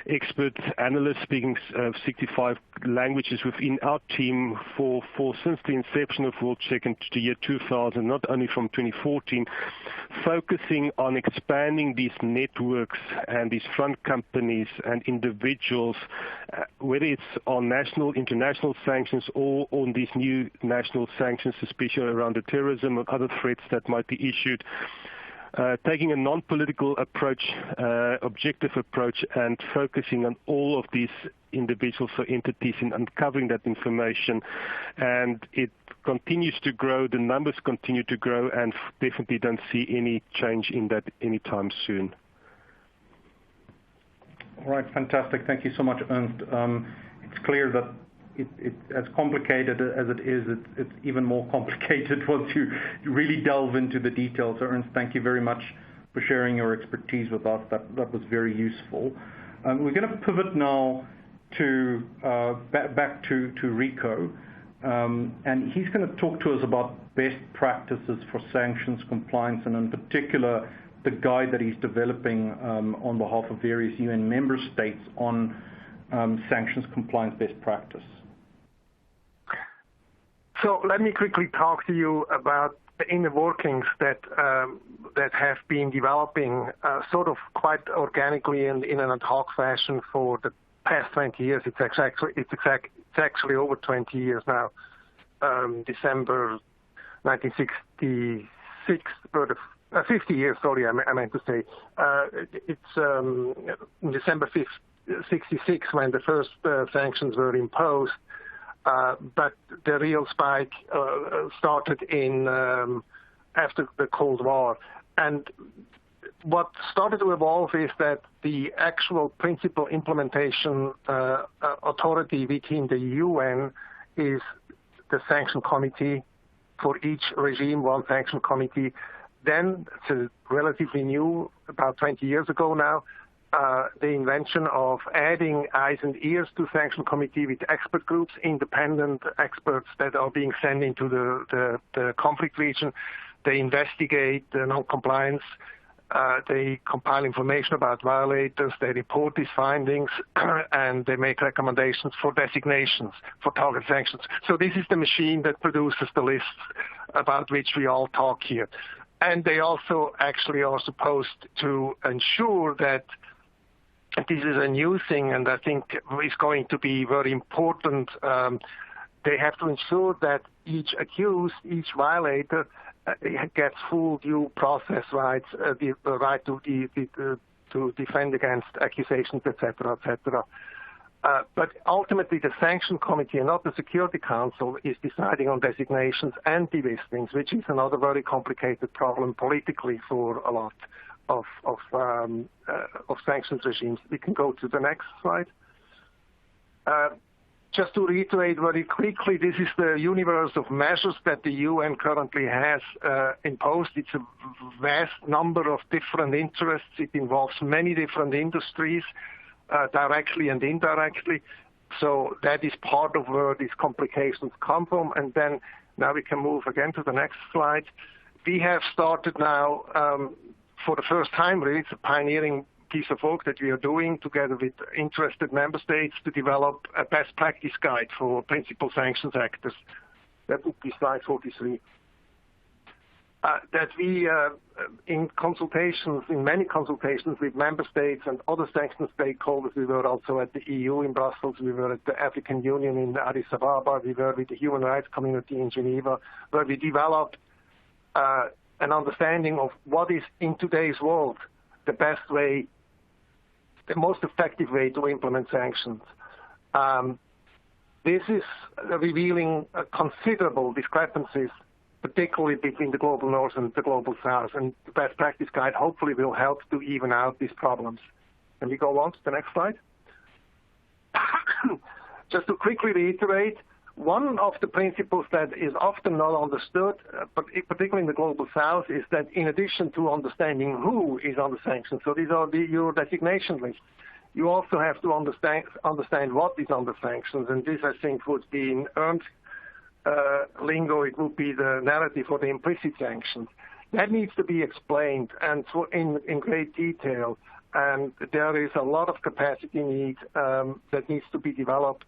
Speaker 3: expert analysts speaking 65 languages within our team for since the inception of WorldCheck in the year 2000, not only from 2014, focusing on expanding these networks and these front companies and individuals, whether it's on national, international sanctions or on these new national sanctions, especially around the terrorism and other threats that might be issued. Taking a non-political approach, objective approach, and focusing on all of these individuals or entities in uncovering that information. And it continues to grow, the numbers continue to grow, and definitely don't see any change in that anytime soon.
Speaker 1: All right, fantastic. Thank you so much, Ernst. It's clear that as complicated as it is, it's even more complicated once you really delve into the details. So, Ernst, thank you very much for sharing your expertise with us. That was very useful. We're going to pivot now to back to Rico, and he's going to talk to us about best practices for sanctions compliance, and in particular the guide that he's developing on behalf of various UN member states on sanctions compliance best practice.
Speaker 3: So let me quickly talk to you about the inner workings that have been developing sort of quite organically and in an ad hoc fashion for the past 20 years. It's actually over 20 years now. December 1966, or 50 years. Sorry, I meant to say. It's December 66 when the first sanctions were imposed. But the real spike started in after the Cold War, and what started to evolve is that the actual principal implementation authority within the UN is the sanction committee. For each regime, one sanction committee. Then, it's relatively new, about 20 years ago now, the invention of adding eyes and ears to sanction committee with expert groups, independent experts that are being sent into the conflict region. They investigate the non-compliance. They compile information about violators. They report these findings, and they make recommendations for designations for target sanctions. So this is the machine that produces the lists about which we all talk here. And they also actually are supposed to ensure that this is a new thing, and I think is going to be very important. They have to ensure that each accused, each violator, gets full due process rights, the right to defend against accusations, etc., etc. But ultimately, the sanction committee and not the Security Council is deciding on designations and delistings, which is another very complicated problem politically for a lot of sanctions regimes. We can go to the next slide. Just to reiterate very quickly, this is the universe of measures that the UN currently has imposed. It's a vast number of different interests. It involves many different industries, directly and indirectly. So that is part of where these complications come from. And then now we can move again to the next slide. We have started now, for the first time, really, it's a pioneering piece of work that we are doing together with interested member states to develop a best practice guide for principal sanctions actors. That would be slide 43. That we, in many consultations with member states and other sanctions stakeholders, we were also at the EU in Brussels, we were at the African Union in Addis Ababa, we were with the human rights community in Geneva, where we developed an understanding of what is, in today's world, the best way, the most effective way to implement sanctions. This is revealing considerable discrepancies, particularly between the global north and the global south. And the best practice guide hopefully will help to even out these problems. Can we go on to the next slide? Just to quickly reiterate, one of the principles that is often not understood, but particularly in the global south, is that in addition to understanding who is on the sanctions, so these are your designation lists, you also have to understand what is on the sanctions, and this, I think, would be in earned lingo, it would be the narrative for the implicit sanctions. That needs to be explained and in great detail. And there is a lot of capacity need that needs to be developed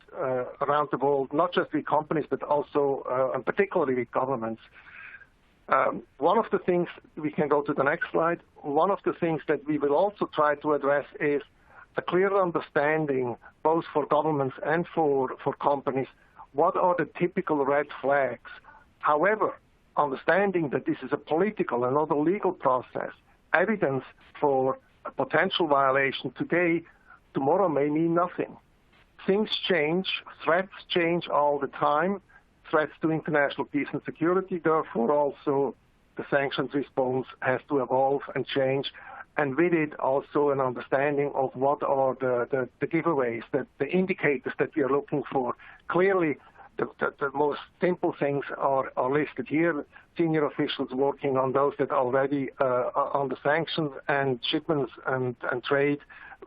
Speaker 3: around the world, not just with companies, but also and particularly with governments. One of the things, we can go to the next slide, one of the things that we will also try to address is a clear understanding, both for governments and for companies, what are the typical red flags. However, understanding that this is a political and not a legal process, evidence for a potential violation today, tomorrow may mean nothing. Things change, threats change all the time, threats to international peace and security, therefore also the sanctions response has to evolve and change, and with it also an understanding of what are the giveaways, the indicators that we are looking for. Clearly, the most simple things are listed here. Senior officials working on those that are already on the sanctions, and shipments and trade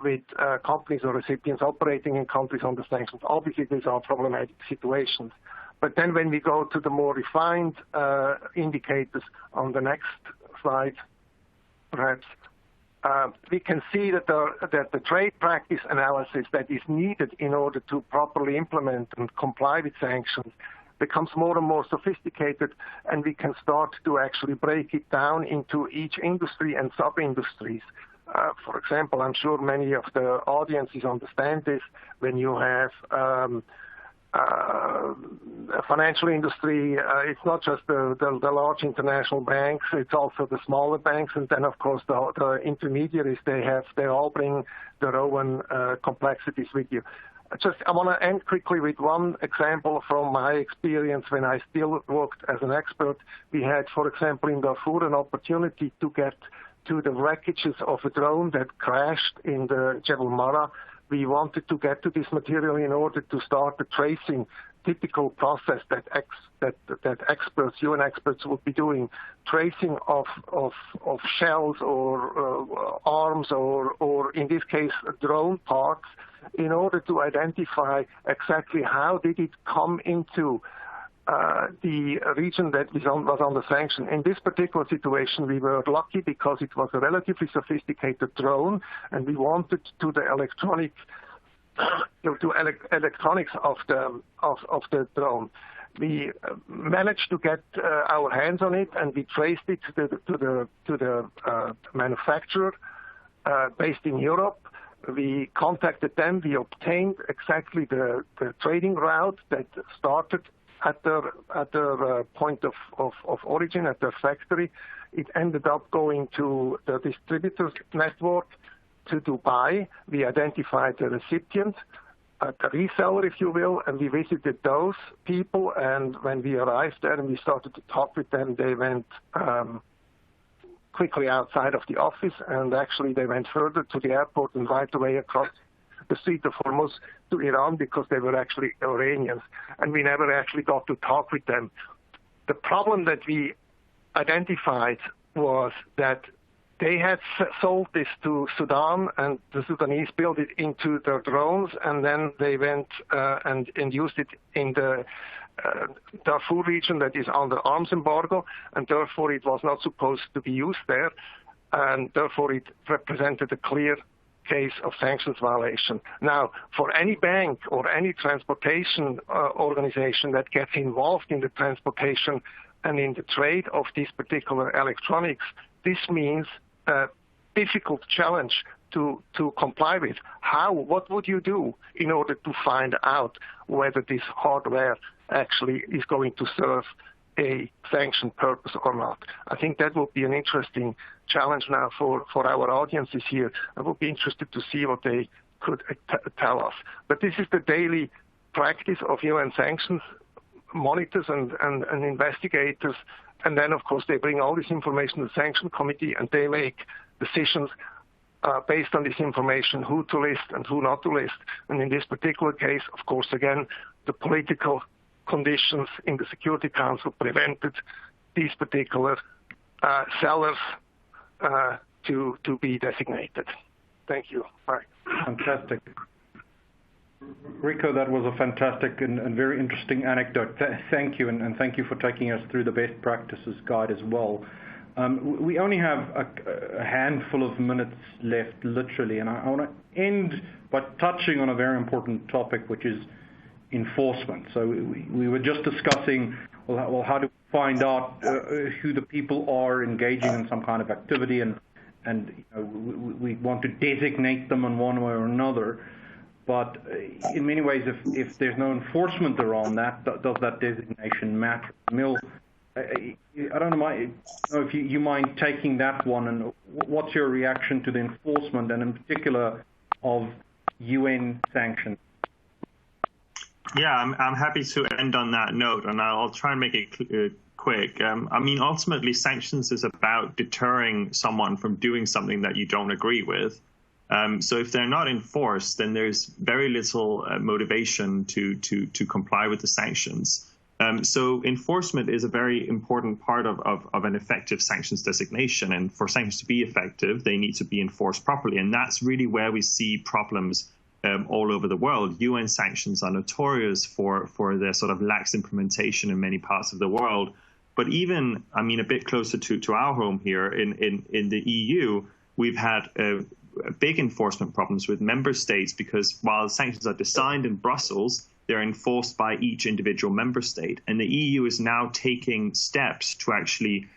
Speaker 3: with companies or recipients operating in countries on the sanctions. Obviously, these are problematic situations. But then when we go to the more refined indicators on the next slide, perhaps, we can see that the trade practice analysis that is needed in order to properly implement and comply with sanctions becomes more and more sophisticated, and we can start to actually break it down into each industry and sub-industries. For example, I'm sure many of the audiences understand this. When you have a financial industry, it's not just the large international banks, it's also the smaller banks, and then of course the intermediaries, they all bring their own complexities with you. I want to end quickly with one example from my experience when I still worked as an expert. We had, for example, in Darfur an opportunity to get to the wreckages of a drone that crashed in the Jebel Mara. We wanted to get to this material in order to start the tracing, typical process that experts, UN experts, would be doing, tracing of shells or arms or in this case drone parts, in order to identify exactly how did it come into the region that was under sanction. In this particular situation, we were lucky because it was a relatively sophisticated drone, and we wanted to the electronics of the drone. We managed to get our hands on it, and we traced it to the manufacturer based in Europe. We contacted them. We obtained exactly the trading route that started at their point of origin, at their factory. It ended up going to the distributors network to Dubai. We identified the recipient, the reseller, if you will, and we visited those people. And when we arrived there and we started to talk with them, they went quickly outside of the office, and actually they went further to the airport and right away across the Strait of Hormuz to Iran, because they were actually Iranians, and we never actually got to talk with them. The problem that we identified was that they had sold this to Sudan, and the Sudanese built it into their drones, and then they went and used it in the Darfur region that is under arms embargo, and therefore it was not supposed to be used there, and therefore it represented a clear case of sanctions violation. Now, for any bank or any transportation organization that gets involved in the transportation and in the trade of these particular electronics, this means a difficult challenge to comply with. What would you do in order to find out whether this hardware actually is going to serve a sanctioned purpose or not? I think that will be an interesting challenge now for our audiences here. I will be interested to see what they could tell us. But this is the daily practice of UN sanctions monitors and investigators. And then, of course, they bring all this information to the sanction committee, and they make decisions based on this information, who to list and who not to list. And in this particular case, of course, again, the political conditions in the Security Council prevented these particular sellers to be designated. Thank you. Bye.
Speaker 1: Fantastic. Rico, that was a fantastic and very interesting anecdote. Thank you, and thank you for taking us through the best practices guide as well. We only have a handful of minutes left, literally, and I want to end by touching on a very important topic, which is enforcement. So we were just discussing, well, how do we find out who the people are engaging in some kind of activity, and we want to designate them in one way or another. But in many ways, if there's no enforcement around that, does that designation matter? Emil, I don't know if you mind taking that one, and what's your reaction to the enforcement, and in particular of UN sanctions?
Speaker 2: Yeah, I'm happy to end on that note, and I'll try and make it quick. I mean, ultimately, sanctions is about deterring someone from doing something that you don't agree with. So if they're not enforced, then there's very little motivation to comply with the sanctions. So enforcement is a very important part of an effective sanctions designation. And for sanctions to be effective, they need to be enforced properly. And that's really where we see problems all over the world. UN sanctions are notorious for their sort of lax implementation in many parts of the world. But even, I mean, a bit closer to our home here in the EU, we've had big enforcement problems with member states, because while sanctions are designed in Brussels, they're enforced by each individual member state. And the EU is now taking steps to actually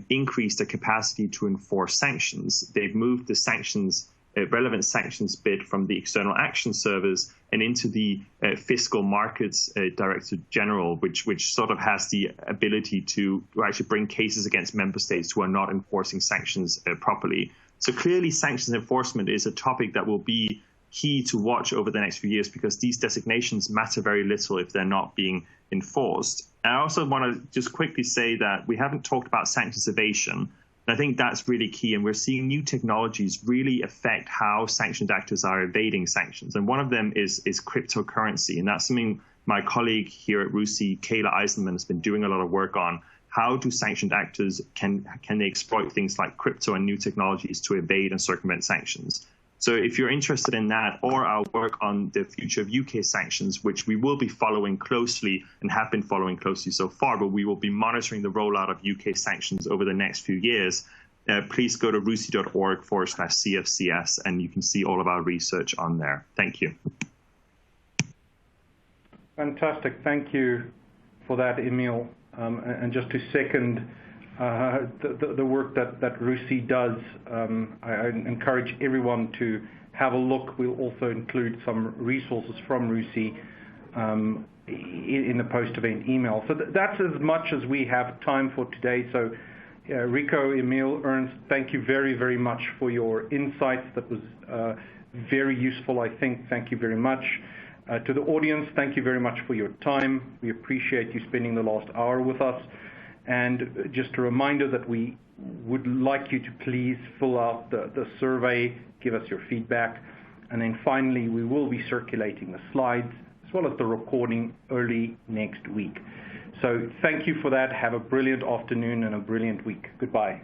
Speaker 2: increase the capacity to enforce sanctions. They've moved the sanctions, relevant sanctions bit from the External Action Service and into the Fiscal Markets Director General, which sort of has the ability to actually bring cases against member states who are not enforcing sanctions properly. So clearly, sanctions enforcement is a topic that will be key to watch over the next few years, because these designations matter very little if they're not being enforced. I also want to just quickly say that we haven't talked about sanctions evasion. And I think that's really key. And we're seeing new technologies really affect how sanctioned actors are evading sanctions. And one of them is cryptocurrency. And that's something my colleague here at RUSI, Kayla Eisenman, has been doing a lot of work on. How do sanctioned actors, can they exploit things like crypto and new technologies to evade and circumvent sanctions? So if you're interested in that, or our work on the future of UK sanctions, which we will be following closely and have been following closely so far, but we will be monitoring the rollout of UK sanctions over the next few years, please go to rusi.org/CFCS, and you can see all of our research on there. Thank you.
Speaker 1: Fantastic. Thank you for that, Emil. And just to second the work that RUSI does, I encourage everyone to have a look. We'll also include some resources from RUSI in the post-event email. So that's as much as we have time for today. So Rico, Emil, Ernst, thank you very, very much for your insights. That was very useful, I think. Thank you very much. To the audience, thank you very much for your time. We appreciate you spending the last hour with us. And just a reminder that we would like you to please fill out the survey, give us your feedback. And then finally, we will be circulating the slides as well as the recording early next week. So thank you for that. Have a brilliant afternoon and a brilliant week. Goodbye.